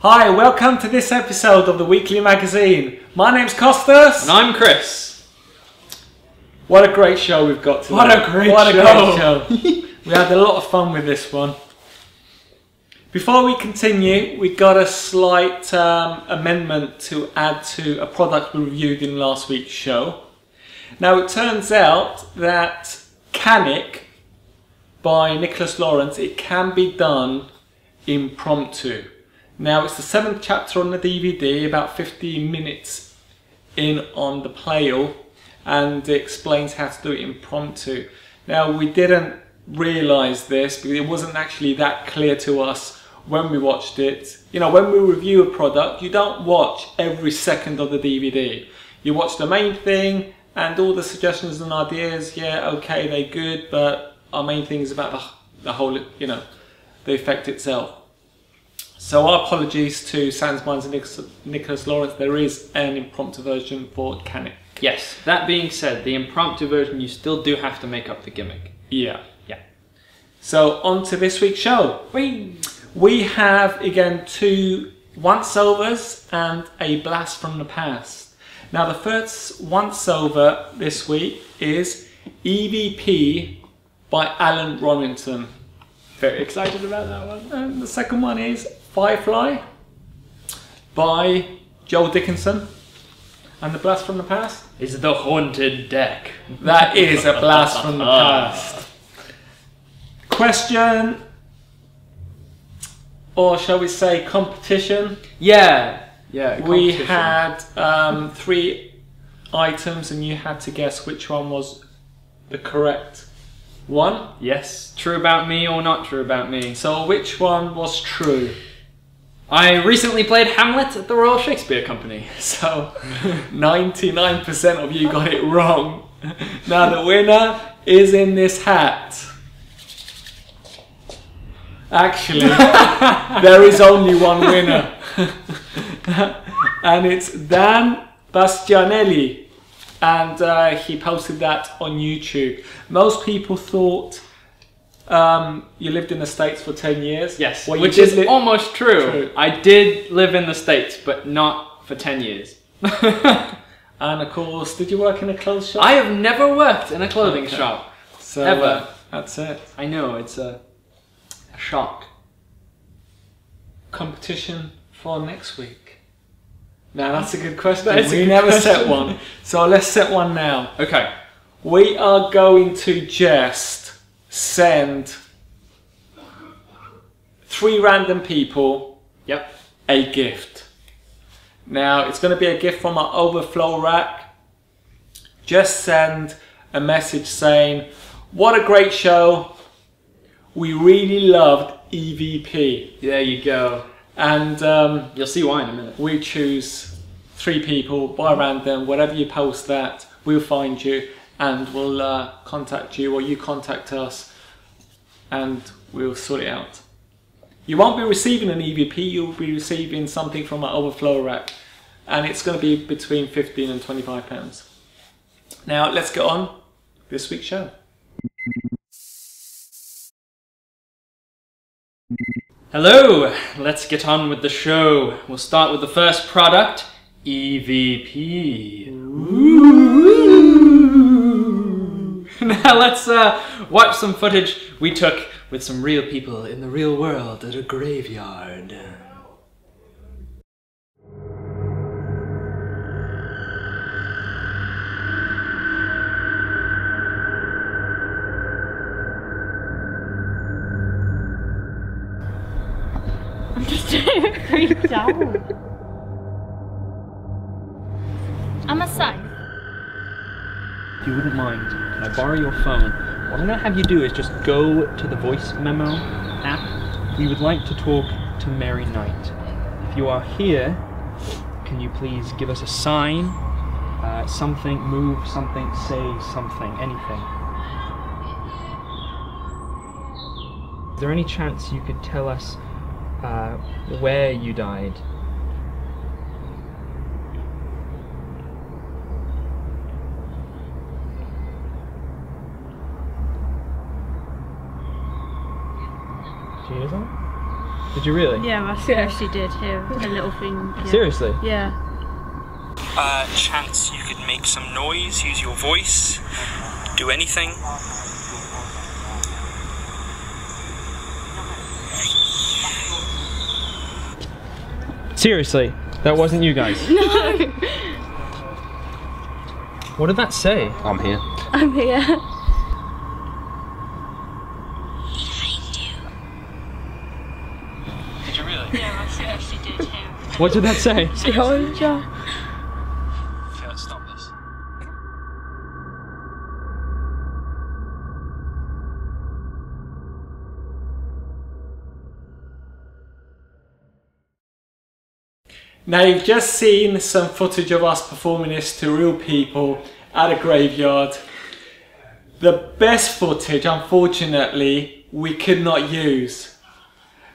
Hi, welcome to this episode of the Weekly Magazine. My name's Costas. And I'm Chris. What a great show we've got today. What a great show. We had a lot of fun with this one. Before we continue, we got a slight amendment to add to a product we reviewed in last week's show. Now it turns out that Canic by Nicholas Lawrence, it can be done impromptu. Now it's the 7th chapter on the DVD, about 15 minutes in on the playal, and it explains how to do it impromptu. Now we didn't realise this because it wasn't actually that clear to us when we watched it. You know, when we review a product, you don't watch every second of the DVD. You watch the main thing and all the suggestions and ideas, yeah, okay, they're good, but our main thing is about the whole, you know, the effect itself. So our apologies to Sans Minds and Nicholas Lawrence. There is an impromptu version for Canic. Yes, that being said, the impromptu version, you still do have to make up the gimmick. Yeah. So on to this week's show. We have again 2 once-overs and a blast from the past. Now the first once-over this week is EVP by Alan Rorrison. Very excited about that one. And the second one is Firefly by Joel Dickinson. And the blast from the past is the haunted deck. That is a blast from the past. Question, or shall we say competition? Yeah. We had 3 items and you had to guess which one was the correct one. Yes, true about me or not true about me. So which one was true? I recently played Hamlet at the Royal Shakespeare Company. So 99% of you got it wrong. Now the winner is in this hat. Actually, there is only one winner. And it's Dan Bastianelli. And he posted that on YouTube. Most people thought you lived in the States for 10 years. Yes, well, which is almost true. I did live in the States, but not for 10 years. And of course, did you work in a clothes shop? I have never worked in a clothing shop. So, ever. That's it. I know, it's a shock. Competition for next week. Now that's a good question. We never set one. So let's set one now. Okay. We are going to just send 3 random people a gift. Now it's going to be a gift from our overflow rack. Just send a message saying, what a great show. We really loved EVP. There you go. And you'll see why in a minute. We choose 3 people by random. Whatever you post that, we'll find you and we'll contact you, or you contact us, and we'll sort it out. You won't be receiving an EVP, you'll be receiving something from our overflow rack, and it's going to be between £15 and £25. Now let's get on this week's show. Hello, let's get on with the show. We'll start with the first product, EVP. Ooh. Now let's watch some footage we took with some real people in the real world at a graveyard. I'm just trying to creep out. I'm a scythe. If you wouldn't mind, can I borrow your phone? What I'm going to have you do is just go to the voice memo app. We would like to talk to Mary Knight. If you are here, can you please give us a sign? Something, move something, say something, anything. Is there any chance you could tell us where you died? Do you hear that? Did you really? Yeah, I actually did hear a little thing. Yeah. Seriously? Yeah. Chance you could make some noise, use your voice, do anything. Seriously, that wasn't you guys? No. What did that say? I'm here. I'm here. Did you really? Yeah, I actually did hear. What did that say? Stop this. Now you've just seen some footage of us performing this to real people at a graveyard. The best footage, unfortunately, we could not use.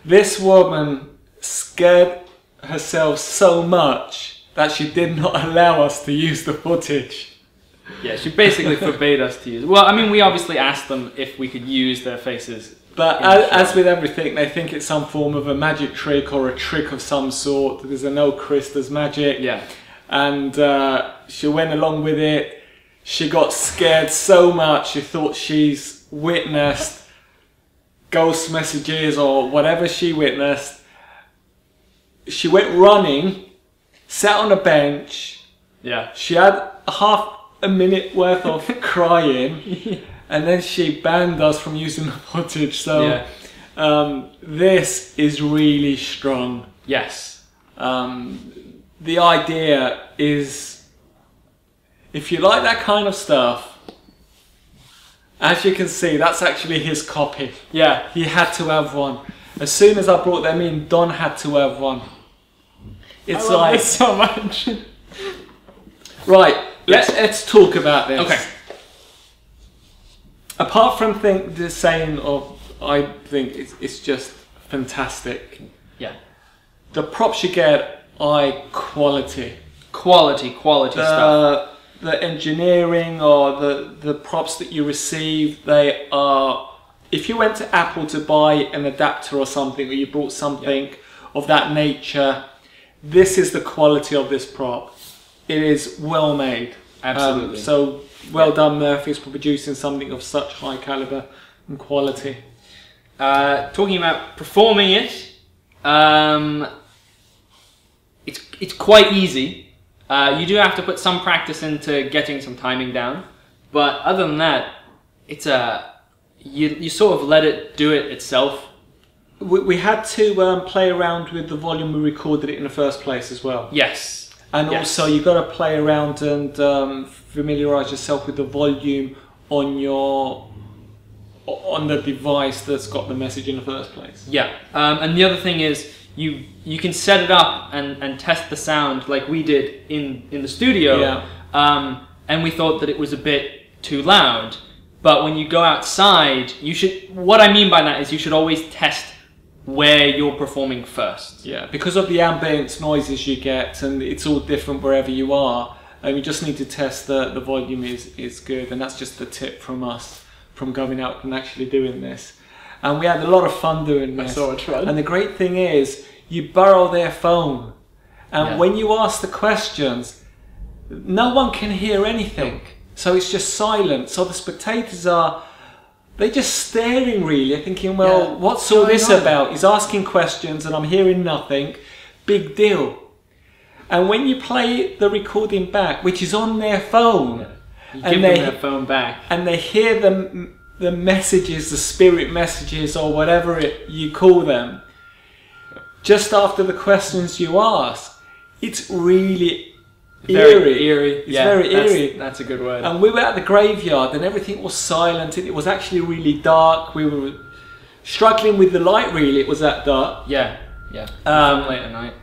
This woman scared herself so much that she did not allow us to use the footage. Yeah, she basically forbade us to use. Well, I mean, we obviously asked them if we could use their faces. But as with everything, they think it's some form of a magic trick or a trick of some sort. There's a no Chris, there's magic. Yeah. And she went along with it. She got scared so much she thought she's witnessed ghost messages or whatever she witnessed. She went running, sat on a bench. Yeah. She had half a minute worth of crying. And then she banned us from using the footage. So this is really strong. Yes. The idea is, if you like that kind of stuff, as you can see, that's actually his copy. Yeah. He had to have one. As soon as I brought them in, Don had to have one. It's I love like this so much. Right. Let's talk about this. Okay. Apart from saying, I think it's just fantastic. Yeah. The props you get are quality. Quality stuff. The engineering or the props that you receive, they are. If you went to Apple to buy an adapter or something, or you bought something of that nature, this is the quality of this prop. It is well made. Absolutely. So well done, Murphys, for producing something of such high caliber and quality. Talking about performing it, it's quite easy. You do have to put some practice into getting some timing down, but other than that, it's you sort of let it do it itself. We had to play around with the volume we recorded it in the first place as well. Yes. And also you've got to play around and familiarise yourself with the volume on the device that's got the message in the first place. Yeah. And the other thing is you can set it up and test the sound like we did in the studio. Yeah. And we thought that it was a bit too loud. But when you go outside, you should. What I mean by that is you should always test where you're performing first. Yeah, because of the ambient noises you get, and it's all different wherever you are, and you just need to test the volume is good, and that's just the tip from us from going out and actually doing this. And we had a lot of fun doing this. So much fun. And the great thing is, you borrow their phone, and when you ask the questions, no one can hear anything. Nope. So it's just silent. So the spectators they're just staring really, thinking, well, what's all this about? He's asking questions and I'm hearing nothing. Big deal. And when you play the recording back, which is on their phone, you give them their phone back, and they hear the messages, the spirit messages or whatever you call them, just after the questions you ask, it's really eerie. It's very eerie. That's a good word. And we were at the graveyard and everything was silent. It was actually really dark. We were struggling with the light really. It was that dark. Yeah. Late at night.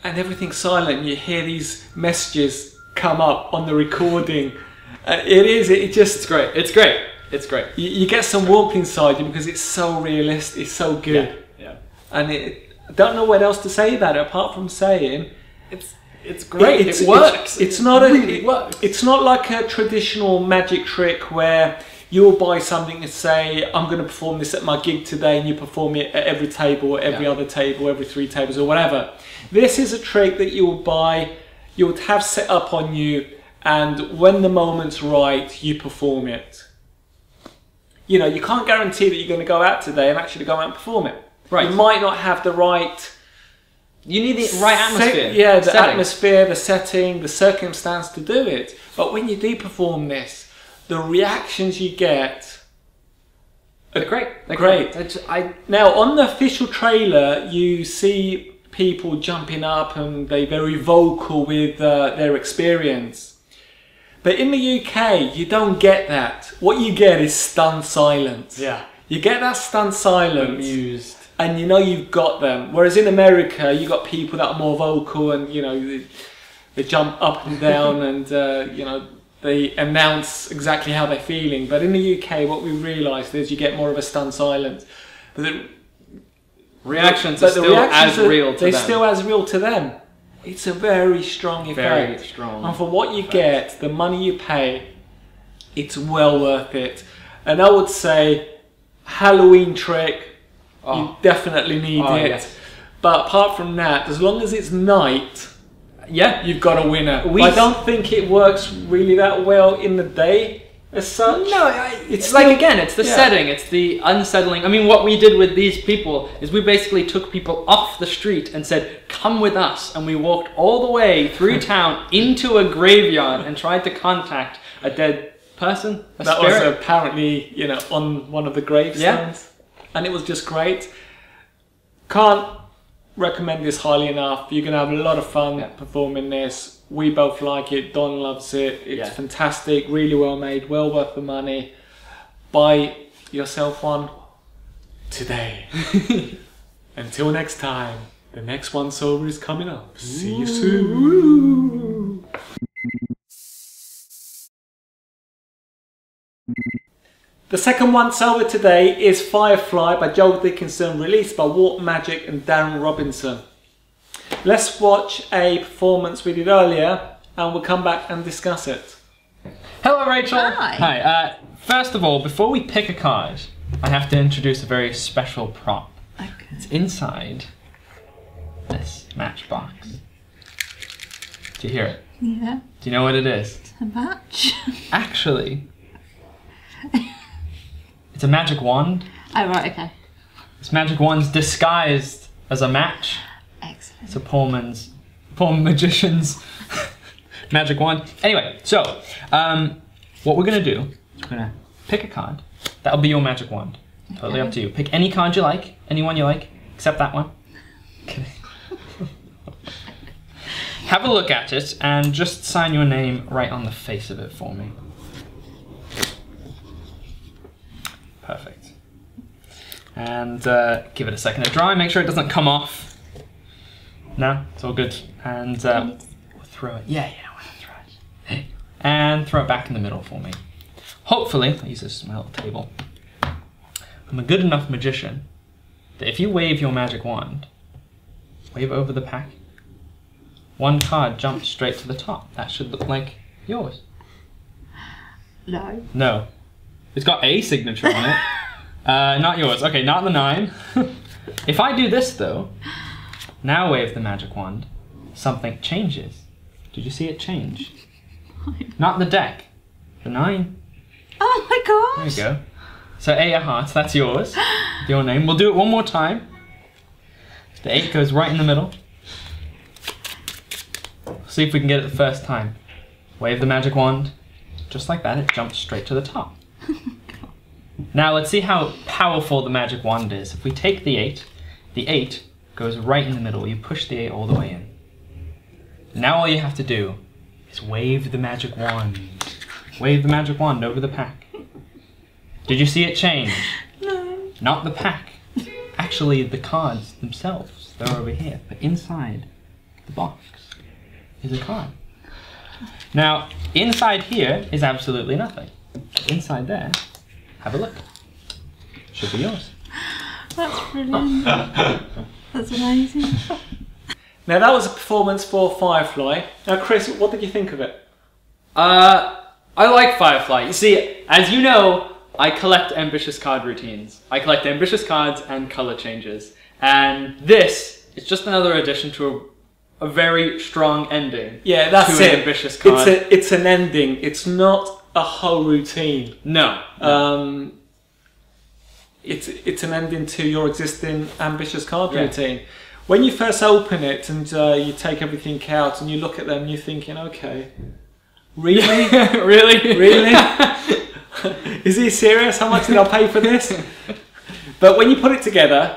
And everything's silent. You hear these messages come up on the recording. It's great. It's great. You get some warmth inside you because it's so realistic. It's so good. Yeah. And I don't know what else to say about it apart from saying it's great. It works. It's not really works. It's not like a traditional magic trick where you'll buy something and say, I'm going to perform this at my gig today, and you perform it at every table, or every other table, every 3 tables, or whatever. This is a trick that you will buy, you would have set up on you, and when the moment's right, you perform it. You know, you can't guarantee that you're going to go out today and actually go out and perform it. Right. You might not have the right... You need the right atmosphere. Yeah, the atmosphere, the setting, the circumstance to do it. But when you do perform this, the reactions you get are great. They're great. Now, on the official trailer, you see people jumping up and they're very vocal with their experience. But in the UK, you don't get that. What you get is stunned silence. Yeah. You get that stunned silence. Amused. And you know you've got them. Whereas in America, you got people that are more vocal and, you know, they jump up and down and, you know, they announce exactly how they're feeling. But in the UK, what we realised is you get more of a stunned silence. But the reactions are still as real to them. They're still as real to them. It's a very strong effect. Very strong. And for what you get, the money you pay, it's well worth it. And I would say, Halloween trick, you definitely need it. Yes. But apart from that, as long as it's night, you've got a winner. I don't think it works really that well in the day as such. No, it's like, again, it's the setting, it's the unsettling. I mean, what we did with these people is we basically took people off the street and said, come with us. And we walked all the way through town into a graveyard and tried to contact a dead person, a spirit. Was apparently, you know, on one of the gravestones. Yeah. And it was just great. Can't recommend this highly enough. You're going to have a lot of fun performing this. We both like it. Don loves it. It's fantastic, really well made, well worth the money. Buy yourself one today. Until next time, the next once over is coming up. See you soon. The second once over today is Firefly by Joel Dickinson, released by Warp Magic and Darren Robinson. Let's watch a performance we did earlier and we'll come back and discuss it. Hello Rachel! Hi! Hi. First of all, before we pick a card, I have to introduce a very special prop. Okay. It's inside this matchbox. Do you hear it? Yeah. Do you know what it is? It's a match. Actually, it's a magic wand. Oh, right, okay. This magic wand's disguised as a match. Excellent. It's a poor magician's magic wand. Anyway, so what we're gonna do is we're gonna pick a card. That'll be your magic wand. Totally up to you. Pick any card you like, any one you like, except that one. Kidding. Have a look at it and just sign your name right on the face of it for me. Perfect. And give it a second to dry. Make sure it doesn't come off. No, it's all good. And we'll throw it. Yeah, we'll throw it. And throw it back in the middle for me. Hopefully, I'll use this as my little table. I'm a good enough magician that if you wave your magic wand, wave over the pack, one card jumps straight to the top. That should look like yours. No. No. It's got a signature on it. Not yours. Okay, not the 9. If I do this though, now wave the magic wand, something changes. Did you see it change? Not the deck. The 9. Oh my gosh! There you go. So 8 of hearts, that's yours. Your name. We'll do it one more time. The 8 goes right in the middle. See if we can get it the first time. Wave the magic wand. Just like that, it jumps straight to the top. Now let's see how powerful the magic wand is. If we take the 8 goes right in the middle. You push the 8 all the way in. Now all you have to do is wave the magic wand. Wave the magic wand over the pack. Did you see it change? No. Not the pack. Actually, the cards themselves. They're over here. But inside the box is a card. Now, inside here is absolutely nothing. Inside there, have a look. Should be yours. That's brilliant. That's amazing. Now that was a performance for Firefly. Now Chris, what did you think of it? I like Firefly. You see, as you know, I collect ambitious card routines. I collect ambitious cards and color changes. And this is just another addition to a very strong ending. Yeah, that's to it. An ambitious card. It's an ending. It's not a whole routine. No. It's an ending to your existing ambitious card Yeah. routine. When you first open it and you take everything out and you look at them, you're thinking, okay, really? Really? Really? Is he serious? How much did I pay for this? But when you put it together,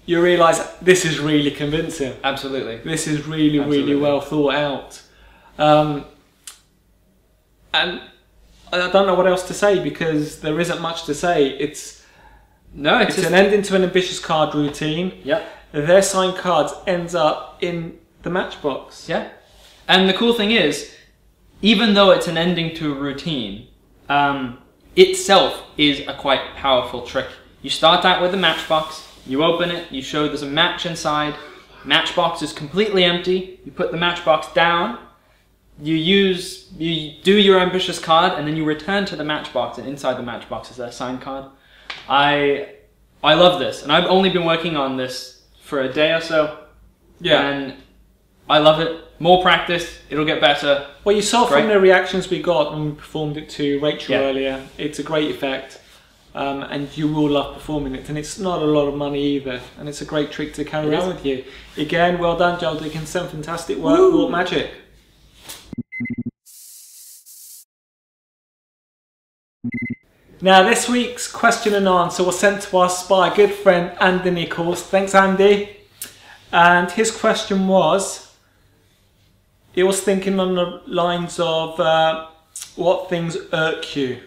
you realise this is really convincing. Absolutely. This is really, really well thought out. And I don't know what else to say because there isn't much to say. It's an ending to an ambitious card routine. Yep. Their signed cards ends up in the matchbox. Yeah. And the cool thing is, even though it's an ending to a routine, itself is a quite powerful trick. You start out with a matchbox, you open it, you show there's a match inside, matchbox is completely empty, you put the matchbox down, you do your ambitious card, and then you return to the matchbox, and inside the matchbox is a signed card. I love this, and I've only been working on this for a day or so. Yeah. And I love it. More practice, it'll get better. Well, you saw from the reactions we got when we performed it to Rachel earlier, it's a great effect. And you will love performing it. And it's not a lot of money either. And it's a great trick to carry around with you. Again, well done, Joel Dickinson. Fantastic work. Wrought magic. Now, this week's question and answer was sent to us by a good friend, Andy Nichols. Thanks, Andy. And his question was, he was thinking on the lines of what things irk you.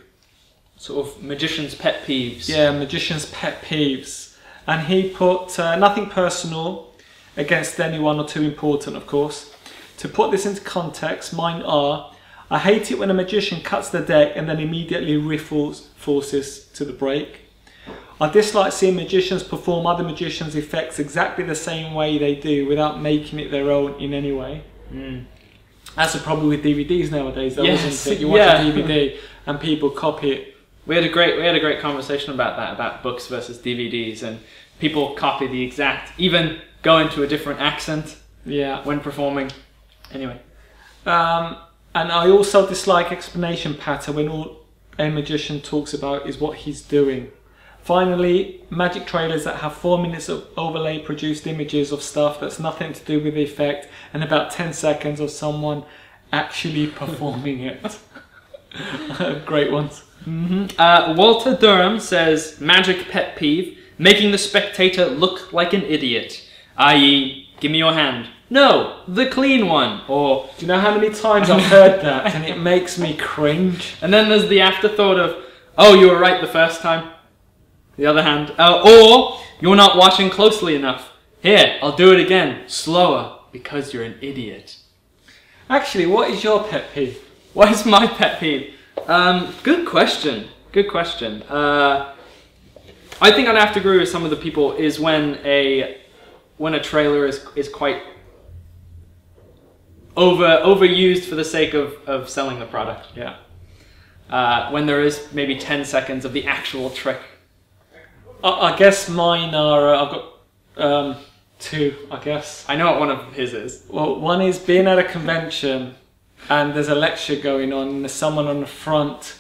Sort of magician's pet peeves. Yeah, magician's pet peeves. And he put nothing personal against anyone or too important, of course. To put this into context, mine are, I hate it when a magician cuts the deck and then immediately riffles forces to the break. I dislike seeing magicians perform other magicians' effects exactly the same way they do without making it their own in any way. That's the problem with DVDs nowadays, though, isn't it? You watch a DVD and people copy it. We had a great conversation about that, about books versus DVDs, and people copy the exact, even go into a different accent when performing. Anyway. And I also dislike explanation patter when all a magician talks about is what he's doing. Finally, magic trailers that have 4 minutes of overlay produced images of stuff that's nothing to do with the effect and about 10 seconds of someone actually performing it. Great ones. Walter Durham says, magic pet peeve, making the spectator look like an idiot. I.e., give me your hand. No, the clean one. Or, do you know how many times I've heard that and it makes me cringe? And then there's the afterthought of, oh, you were right the first time. The other hand. Or, you're not watching closely enough. Here, I'll do it again, slower, because you're an idiot. Actually, what is your pet peeve? What is my pet peeve? Good question. Good question. I think I'd have to agree with some of the people is when a trailer is quite overused for the sake of selling the product. Yeah. When there is maybe 10 seconds of the actual trick. I guess mine are, I've got two, I guess. I know what one of his is. Well, one is being at a convention and there's a lecture going on and there's someone on the front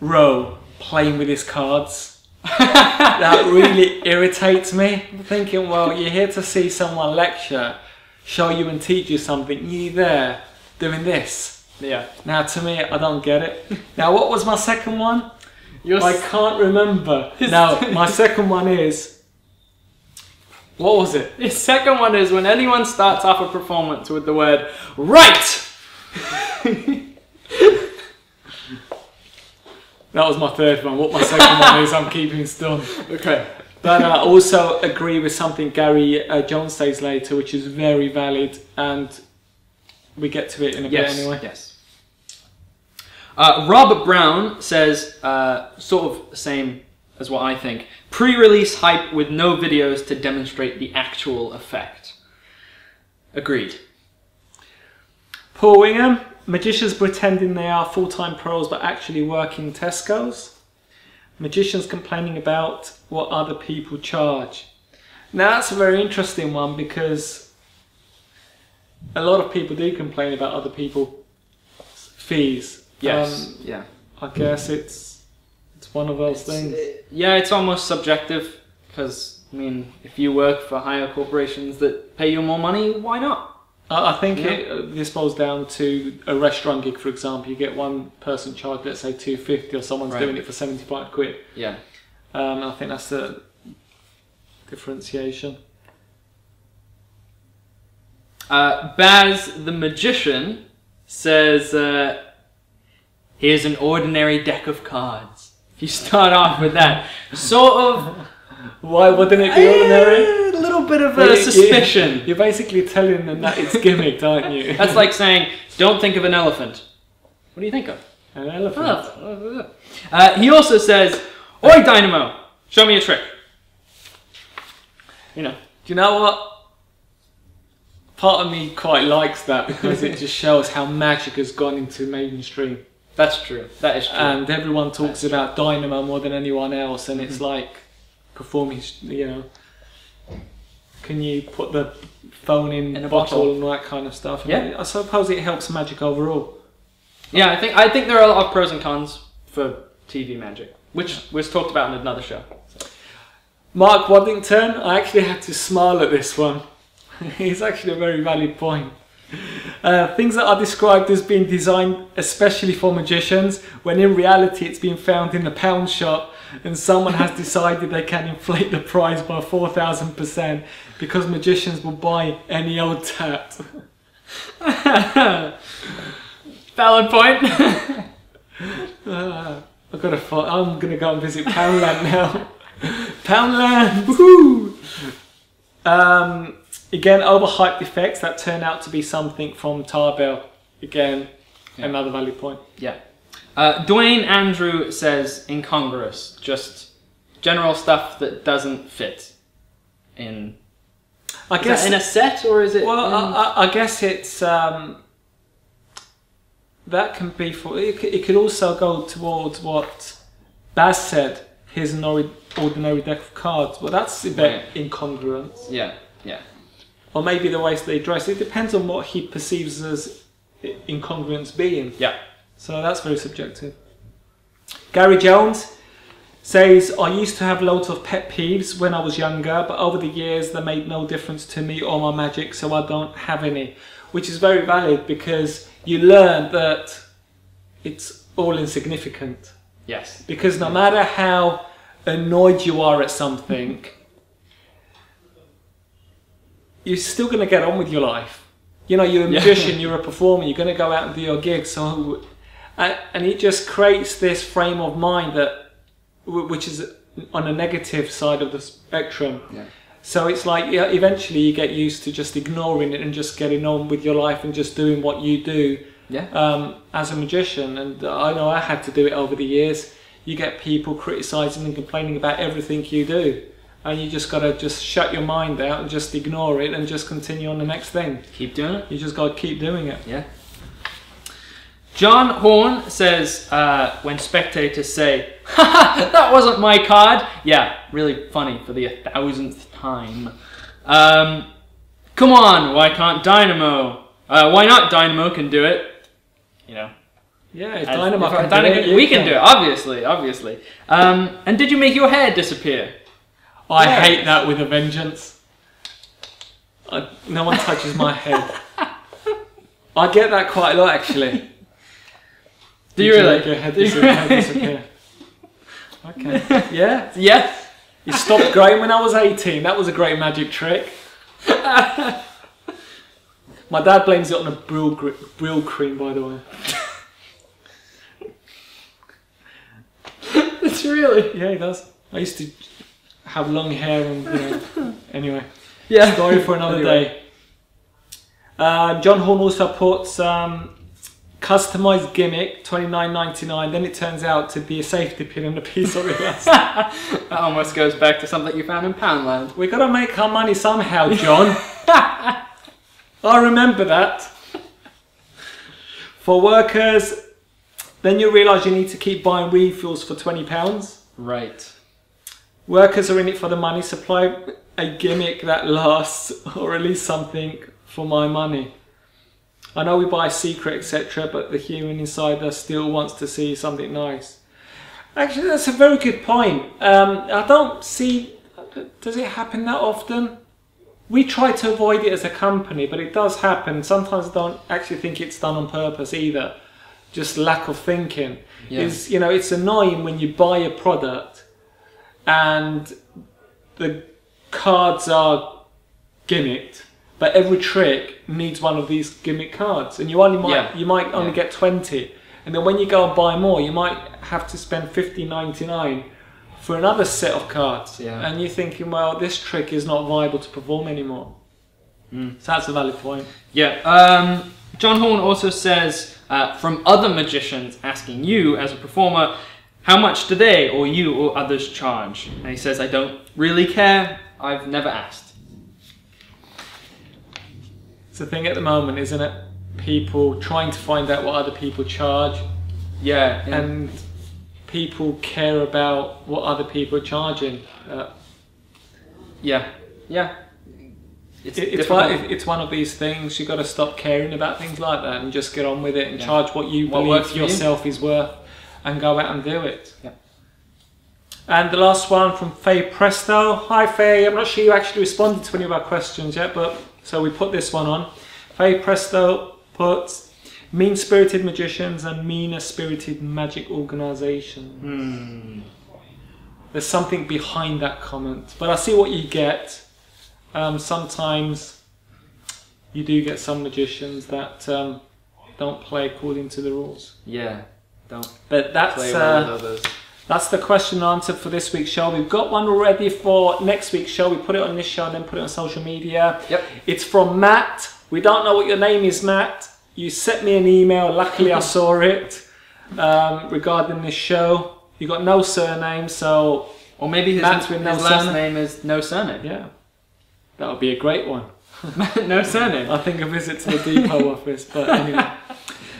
row playing with his cards. That really irritates me. I'm thinking, well, you're here to see someone lecture, show you and teach you something. You're there doing this. Yeah. Now, to me, I don't get it. Now, what was my second one? I can't remember. Now, my second one is... What was it? His second one is when anyone starts off a performance with the word, right! That was my third one. What my second one is, I'm keeping stun. Okay. But I also agree with something Gary Jones says later, which is very valid, and we get to it in a bit anyway. Yes. Rob Brown says, sort of the same as what I think, pre-release hype with no videos to demonstrate the actual effect. Agreed. Paul Wingham, magicians pretending they are full-time pros but actually work in Tesco's. Magicians complaining about what other people charge. Now that's a very interesting one because a lot of people do complain about other people's fees. Yes. Yeah. I guess it's one of those things. Yeah, it's almost subjective because I mean, if you work for higher corporations that pay you more money, why not? I think this boils down to a restaurant gig, for example. You get one person charged, let's say $250, or someone's doing it for 75 quid. Yeah. I think that's the differentiation. Baz the Magician says, here's an ordinary deck of cards. If you start off with that, sort of... Why wouldn't it be ordinary? A little bit of a suspicion. You're basically telling them that it's gimmicked, aren't you? That's like saying, don't think of an elephant. What do you think of? An elephant. He also says, oi Dynamo, show me a trick. You know. Do you know what? Part of me quite likes that because it just shows how magic has gone into mainstream. That's true. That is true. And everyone talks about Dynamo more than anyone else, and it's like performing, you know, can you put the phone in a bottle and all that kind of stuff. Yeah. I suppose it helps magic overall. Yeah, I think there are a lot of pros and cons for TV magic, which was talked about in another show. So. Mark Waddington, I actually had to smile at this one. It's actually a very valid point. Things that are described as being designed especially for magicians, when in reality it's been found in a pound shop and someone has decided they can inflate the price by 4,000% because magicians will buy any old tat. Valid point. I'm gonna go and visit Poundland now. Poundland! Woohoo! Again, overhyped effects that turn out to be something from Tarbell. Again, another valid point. Yeah. Dwayne Andrew says incongruous, just general stuff that doesn't fit in. I guess in a set, or is it? Well, I guess it's that can be for. It could also go towards what Baz said. Here's an ordinary deck of cards. Well, that's a bit incongruent. Yeah. Yeah. Or maybe the ways they dress. It depends on what he perceives as incongruence being. Yeah. So that's very subjective. Gary Jones says, I used to have loads of pet peeves when I was younger, but over the years they made no difference to me or my magic, so I don't have any. Which is very valid because you learn that it's all insignificant. Yes. Because no matter how annoyed you are at something, you're still going to get on with your life. You know, you're a magician, you're a performer, you're going to go out and do your gig. So, and it just creates this frame of mind that, which is on a negative side of the spectrum. Yeah. So it's like, eventually you get used to just ignoring it and just getting on with your life and just doing what you do. Yeah. As a magician, and I know I had to do it over the years. You get people criticising and complaining about everything you do, and you just gotta just shut your mind out and just ignore it and just continue on the next thing. Keep doing it. You just gotta keep doing it. Yeah. John Horn says, when spectators say, "Ha, that wasn't my card." Yeah, really funny for the 1,000th time. Come on, why can't Dynamo? Why not Dynamo can do it? You know. Yeah, if Dynamo can do it, we can do it, obviously. And did you make your hair disappear? I hate that with a vengeance. No one touches my head. I get that quite a lot, actually. Do you really? Make your head disappear? Okay. Yeah? Yes. It stopped growing when I was 18. That was a great magic trick. My dad blames it on a brill cream, by the way. It's really? Yeah, he does. I used to have long hair and, you know, anyway. Yeah. Story for another day. John Horn also puts customized gimmick, $29.99. Then it turns out to be a safety pin and a piece of glass. That almost goes back to something you found in Poundland. We got to make our money somehow, John. I remember that. For workers, then you realise you need to keep buying refills for £20. Right. Workers are in it for the money. Supply a gimmick that lasts, or at least something for my money. I know we buy secret, etc., but the human inside us still wants to see something nice. Actually, that's a very good point. I don't see... Does it happen that often? We try to avoid it as a company, but it does happen. Sometimes I don't actually think it's done on purpose either. Just lack of thinking. Yeah. It's annoying when you buy a product and the cards are gimmicked, but every trick needs one of these gimmick cards, and you might only get 20, and then when you go and buy more, you might have to spend $50.99 for another set of cards, and you're thinking, well, this trick is not viable to perform anymore. So that's a valid point. Yeah. John Horn also says, from other magicians asking you as a performer, how much do they or you or others charge? And he says, I don't really care. I've never asked. It's the thing at the moment, isn't it? People trying to find out what other people charge. Yeah. And people care about what other people are charging. Yeah. It's one of these things. You've got to stop caring about things like that and just get on with it and charge what you believe yourself is worth and go out and do it. Yeah. And the last one from Faye Presto. Hi Faye, I'm not sure you actually responded to any of our questions yet, but so we put this one on. Faye Presto puts mean-spirited magicians and meaner-spirited magic organisations. There's something behind that comment, but I see what you get. Sometimes you do get some magicians that don't play according to the rules. Yeah, don't. But that's the question and answer for this week's show. We've got one already for next week's show. We put it on this show and then put it on social media. Yep. It's from Matt. We don't know what your name is, Matt. You sent me an email. Luckily, I saw it regarding this show. You got no surname, so... Or maybe his last name is no surname. Yeah. That would be a great one. No surname. I think a visit to the depot office, but anyway.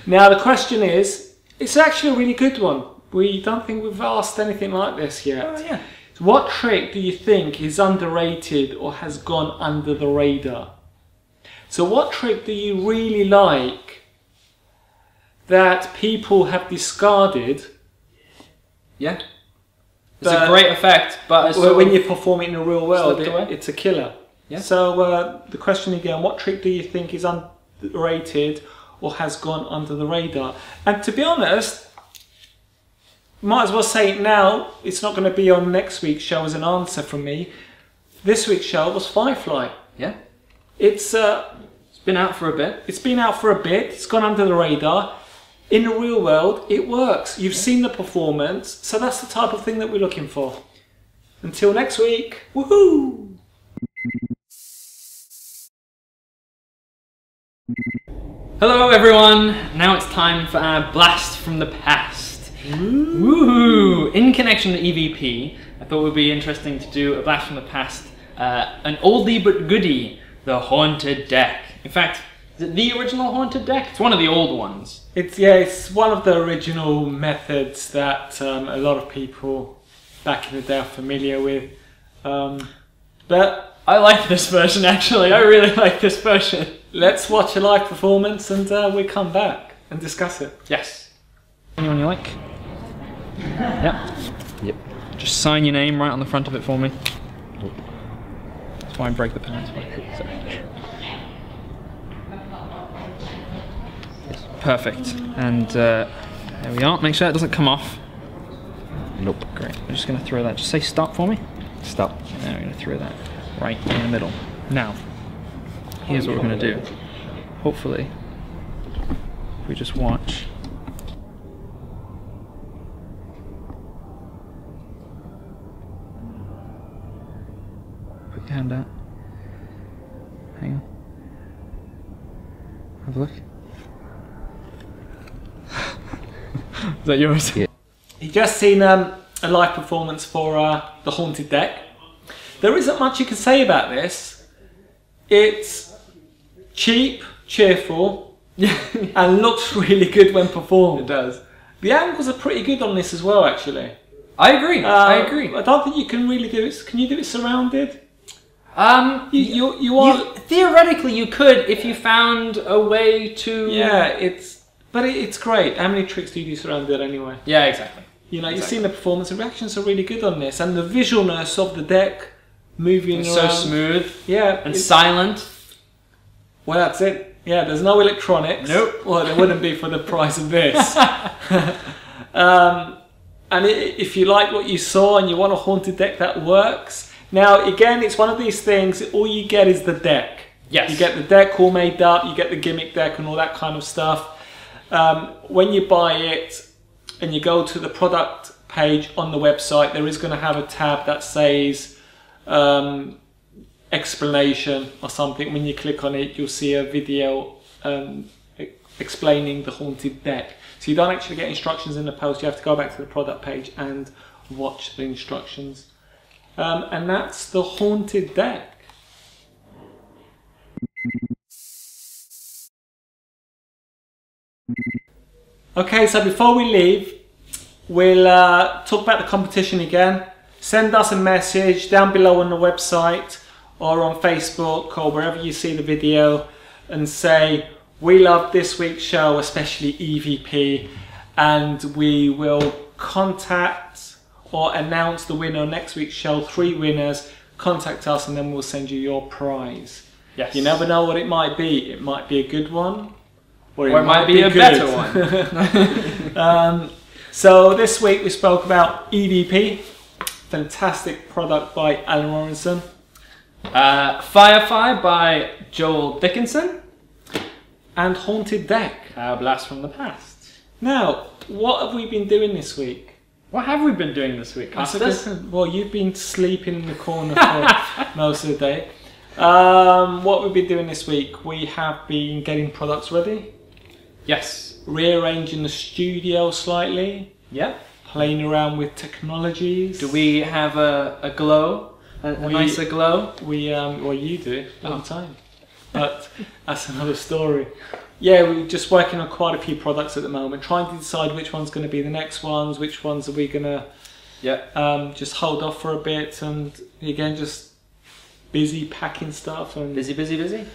Now the question is, it's actually a really good one. We don't think we've asked anything like this yet. Oh, yeah. What trick do you think is underrated or has gone under the radar? So what trick do you really like that people have discarded? Yeah. It's a great effect, but when you perform it in the real world, it's a killer. Yeah. So the question again, what trick do you think is underrated or has gone under the radar? And to be honest, might as well say it now, it's not going to be on next week's show as an answer from me. This week's show was Firefly. Yeah. It's been out for a bit. It's been out for a bit, it's gone under the radar. In the real world, it works. You've seen the performance, so that's the type of thing that we're looking for. Until next week, woohoo! Hello everyone, now it's time for our blast from the past. Woohoo! In connection to EVP, I thought it would be interesting to do a blast from the past, an oldie but goodie, the Haunted Deck. In fact, is it the original Haunted Deck? It's one of the old ones. It's one of the original methods that a lot of people back in the day are familiar with. But I like this version actually, I really like this version. Let's watch a live performance and we'll come back and discuss it. Yes. Anyone you like? Yep. Just sign your name right on the front of it for me. That's why I break the pen. Perfect. And there we are. Make sure it doesn't come off. Nope. Great. I'm just going to throw that. Just say stop for me. Stop. And we're going to throw that right in the middle. Now, here's what we're going to do. Hopefully, if we just watch. Put your hand out. Hang on. Have a look. Is that yours? Yeah. You've just seen a live performance for the Haunted Deck. There isn't much you can say about this. It's cheap, cheerful, and looks really good when performed. It does. The angles are pretty good on this as well, actually. I agree. I agree. I don't think you can really do it. Can you do it surrounded? You are theoretically you could if you found a way to. Yeah, it's great. How many tricks do you do surrounded anyway? Yeah, exactly. You know, you've seen the performance and reactions are really good on this, and the visualness of the deck moving It's around. so smooth. Yeah, and silent. Well, that's it. Yeah, there's no electronics. Nope. Well, there wouldn't be for the price of this. And if you like what you saw and you want a haunted deck that works, now again, it's one of these things. All you get is the deck. Yes. You get the deck all made up. You get the gimmick deck and all that kind of stuff. When you buy it and you go to the product page on the website, there is going to have a tab that says explanation or something. When you click on it, you'll see a video explaining the haunted deck. So you don't actually get instructions in the post. You have to go back to the product page and watch the instructions. And that's the haunted deck. Okay, so before we leave, we'll talk about the competition again. Send us a message down below on the website or on Facebook or wherever you see the video and say, we love this week's show, especially EVP, and we will contact or announce the winner of next week's show. 3 winners. Contact us and then we'll send you your prize. Yes. You never know what it might be. It might be a good one. Or it might be a better one. So this week we spoke about EVP. Fantastic product by Alan Rorrison. Firefly by Joel Dickinson. And Haunted Deck. Our blast from the past. Now, what have we been doing this week? What have we been doing this week, Costas? Well, you've been sleeping in the corner for most of the day. What we've been doing this week, we have been getting products ready. Yes. Rearranging the studio slightly. Yeah. Playing around with technologies. Do we have a glow? A nicer glow? Well, you do all the time. But that's another story. Yeah, we're just working on quite a few products at the moment, trying to decide which one's going to be the next ones, which ones are we going to just hold off for a bit, and again, just busy packing stuff. And Busy.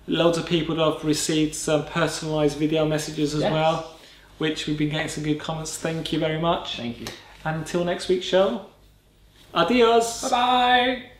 loads of people have received some personalised video messages as well, which we've been getting some good comments. Thank you very much. Thank you. And until next week's show, adios. Bye-bye.